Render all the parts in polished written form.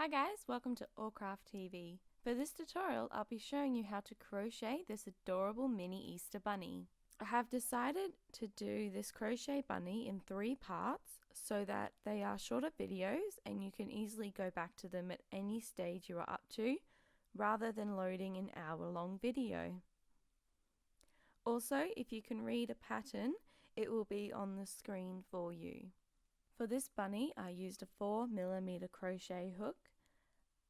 Hi guys, welcome to Allcraft TV. For this tutorial, I'll be showing you how to crochet this adorable mini Easter bunny. I have decided to do this crochet bunny in 3 parts so that they are shorter videos and you can easily go back to them at any stage you are up to rather than loading an hour-long video. Also, if you can read a pattern, it will be on the screen for you. For this bunny, I used a 4mm crochet hook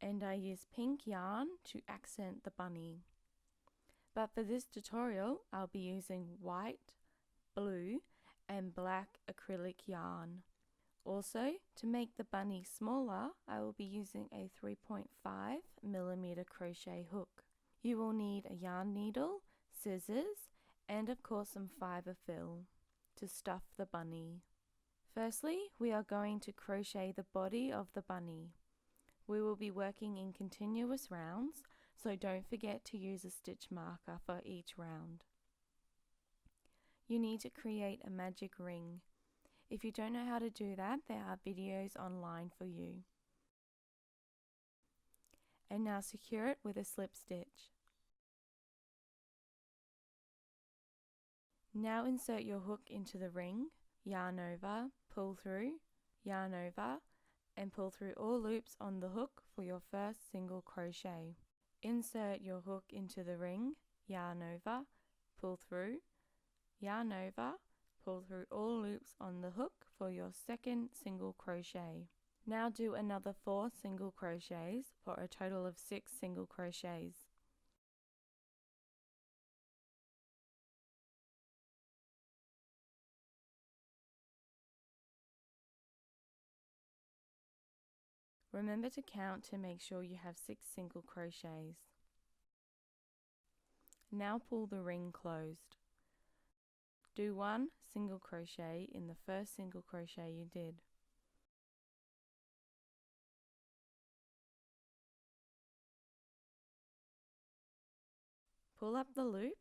and I used pink yarn to accent the bunny. But for this tutorial, I'll be using white, blue and black acrylic yarn. Also, to make the bunny smaller, I will be using a 3.5mm crochet hook. You will need a yarn needle, scissors and of course some fibre fill to stuff the bunny. Firstly, we are going to crochet the body of the bunny. We will be working in continuous rounds, so don't forget to use a stitch marker for each round. You need to create a magic ring. If you don't know how to do that, there are videos online for you. And now secure it with a slip stitch. Now insert your hook into the ring, yarn over, pull through, yarn over, and pull through all loops on the hook for your first single crochet. Insert your hook into the ring, yarn over, pull through, yarn over, pull through all loops on the hook for your second single crochet. Now do another 4 single crochets for a total of 6 single crochets. Remember to count to make sure you have 6 single crochets. Now pull the ring closed. Do 1 single crochet in the first single crochet you did. Pull up the loop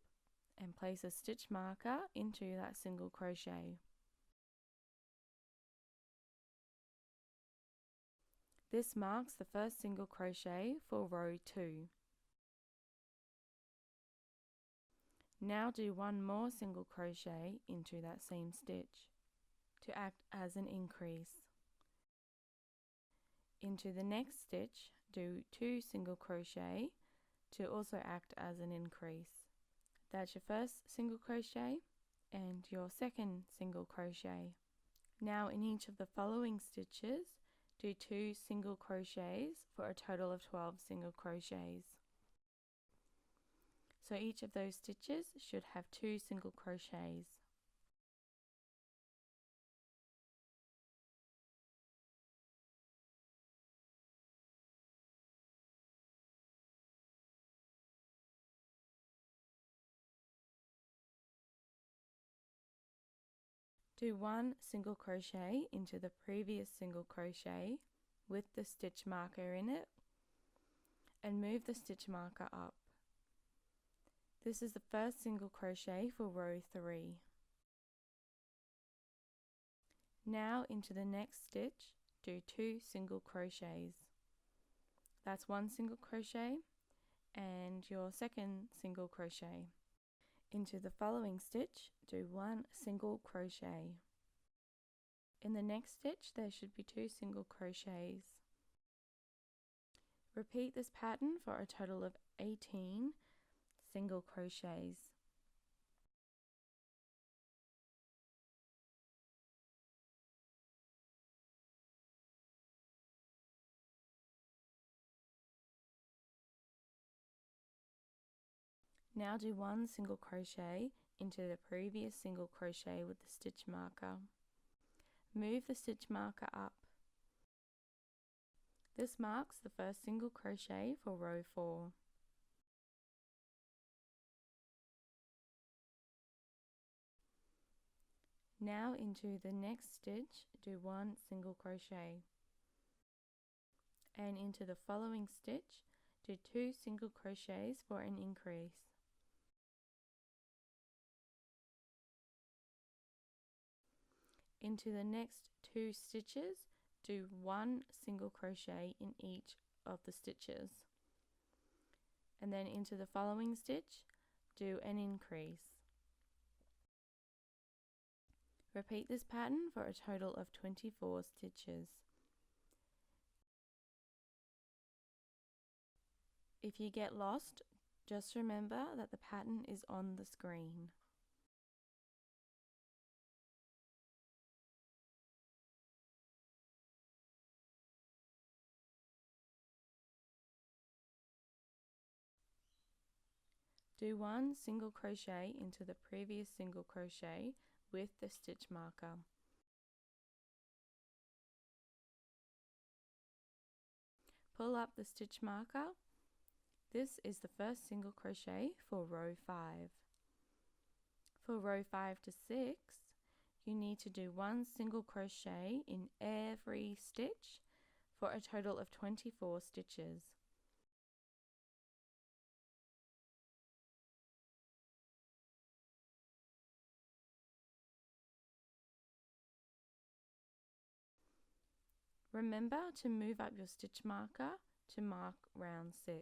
and place a stitch marker into that single crochet. This marks the first single crochet for row 2. Now do 1 more single crochet into that same stitch to act as an increase. Into the next stitch, do 2 single crochet to also act as an increase. That's your first single crochet and your second single crochet. Now in each of the following stitches, do 2 single crochets for a total of 12 single crochets. So each of those stitches should have 2 single crochets. Do 1 single crochet into the previous single crochet with the stitch marker in it and move the stitch marker up. This is the first single crochet for row 3. Now into the next stitch, do 2 single crochets. That's 1 single crochet and your second single crochet. Into the following stitch, do 1 single crochet. In the next stitch, there should be 2 single crochets. Repeat this pattern for a total of 18 single crochets. Now do 1 single crochet into the previous single crochet with the stitch marker. Move the stitch marker up. This marks the first single crochet for row 4. Now into the next stitch, do 1 single crochet. And into the following stitch, do 2 single crochets for an increase. Into the next 2 stitches, do 1 single crochet in each of the stitches, and then into the following stitch do an increase. Repeat this pattern for a total of 24 stitches. If you get lost, just remember that the pattern is on the screen. Do 1 single crochet into the previous single crochet with the stitch marker. Pull up the stitch marker. This is the first single crochet for row 5. For row 5 to 6, you need to do 1 single crochet in every stitch for a total of 24 stitches. Remember to move up your stitch marker to mark round 6.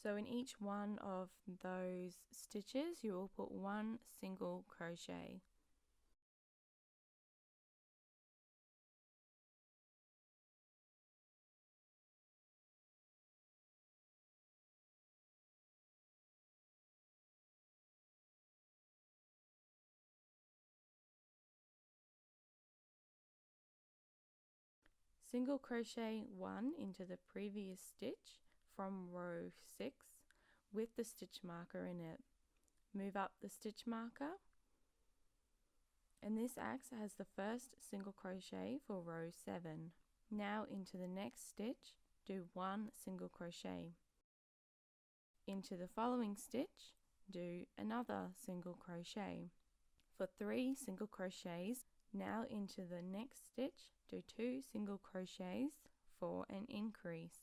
So in each one of those stitches you will put 1 single crochet. Single crochet 1 into the previous stitch from row 6 with the stitch marker in it. Move up the stitch marker, and this acts as the first single crochet for row 7. Now into the next stitch, do 1 single crochet. Into the following stitch, do another single crochet. For 3 single crochets, now into the next stitch, do 2 single crochets for an increase.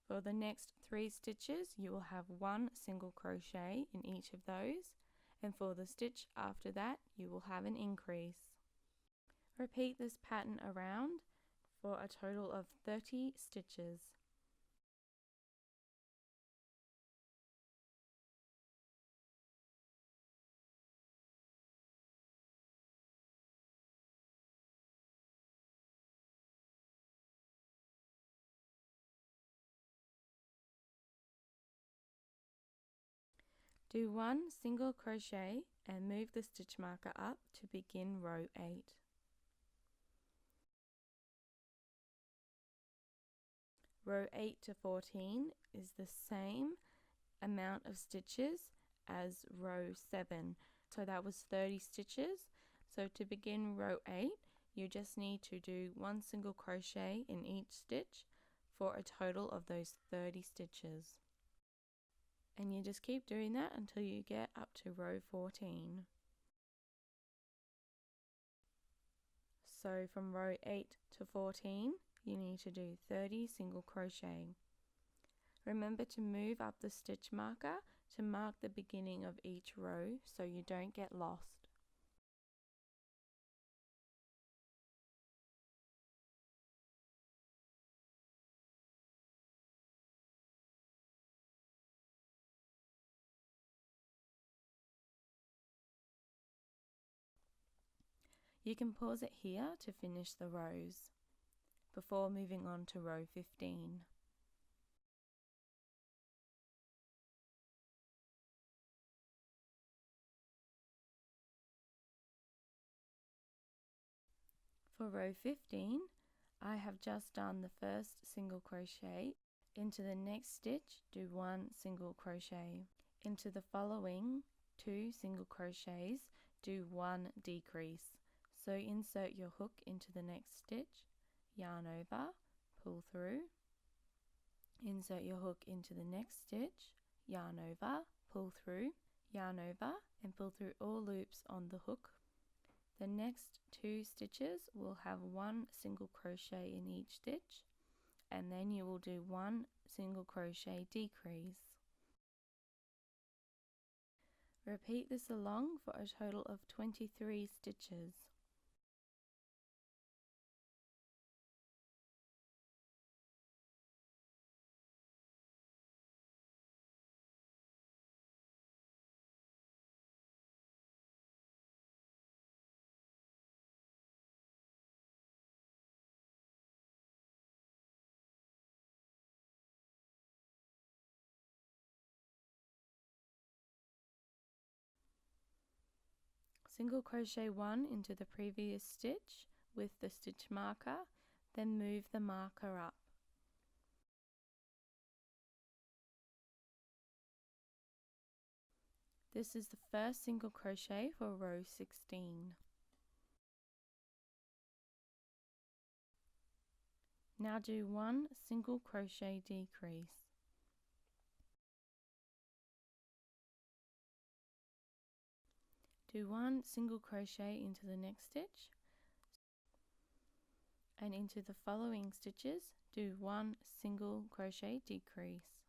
For the next 3 stitches, you will have 1 single crochet in each of those, and for the stitch after that, you will have an increase. Repeat this pattern around for a total of 30 stitches. Do 1 single crochet and move the stitch marker up to begin row 8. Row 8 to 14 is the same amount of stitches as row 7, so that was 30 stitches. So to begin row 8, you just need to do 1 single crochet in each stitch for a total of those 30 stitches. And you just keep doing that until you get up to row 14. So from row 8 to 14, you need to do 30 single crochet. Remember to move up the stitch marker to mark the beginning of each row so you don't get lost. You can pause it here to finish the rows before moving on to row 15. For row 15, I have just done the first single crochet. Into the next stitch, do 1 single crochet. Into the following 2 single crochets, do 1 decrease. So insert your hook into the next stitch, yarn over, pull through, insert your hook into the next stitch, yarn over, pull through, yarn over, and pull through all loops on the hook. The next 2 stitches will have 1 single crochet in each stitch, and then you will do 1 single crochet decrease. Repeat this along for a total of 23 stitches. Single crochet 1 into the previous stitch with the stitch marker, then move the marker up. This is the first single crochet for row 16. Now do 1 single crochet decrease. Do 1 single crochet into the next stitch, and into the following stitches do 1 single crochet decrease.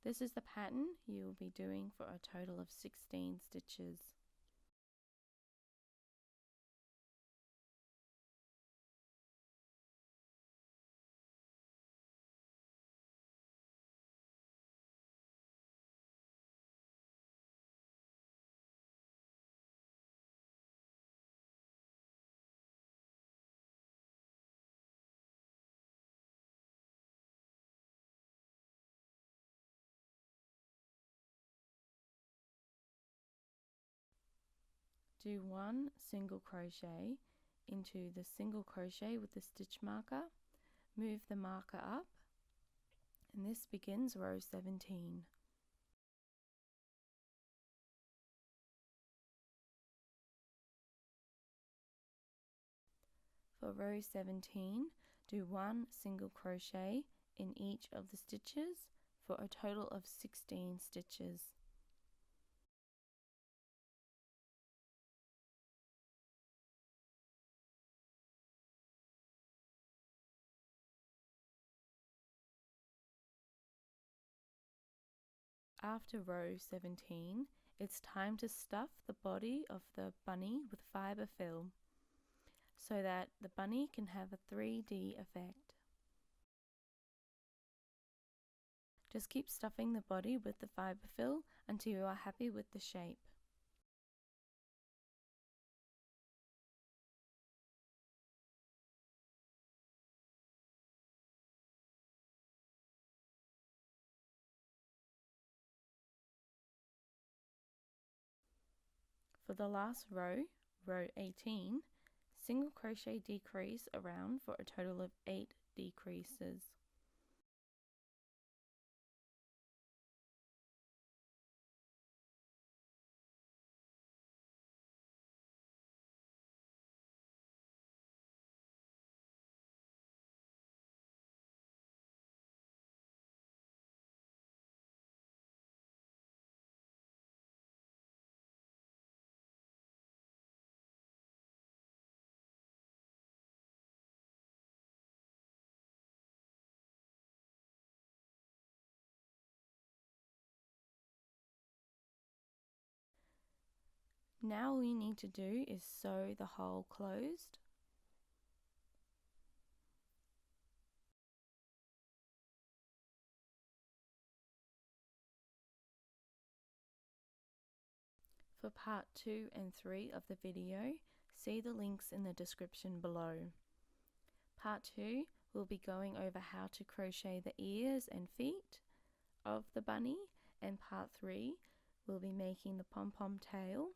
This is the pattern you will be doing for a total of 16 stitches. Do 1 single crochet into the single crochet with the stitch marker, move the marker up, and this begins row 17. For row 17, do 1 single crochet in each of the stitches for a total of 16 stitches. After row 17, it's time to stuff the body of the bunny with fibre fill so that the bunny can have a 3D effect. Just keep stuffing the body with the fibre fill until you are happy with the shape. For the last row, row 18, single crochet decrease around for a total of 8 decreases. Now all you need to do is sew the hole closed. For part 2 and 3 of the video, see the links in the description below. Part 2 will be going over how to crochet the ears and feet of the bunny, and part 3 will be making the pom-pom tail,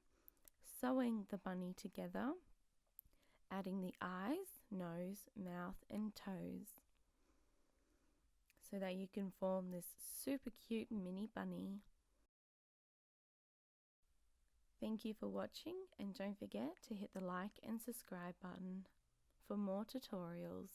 sewing the bunny together, adding the eyes, nose, mouth and toes so that you can form this super cute mini bunny. Thank you for watching, and don't forget to hit the like and subscribe button for more tutorials.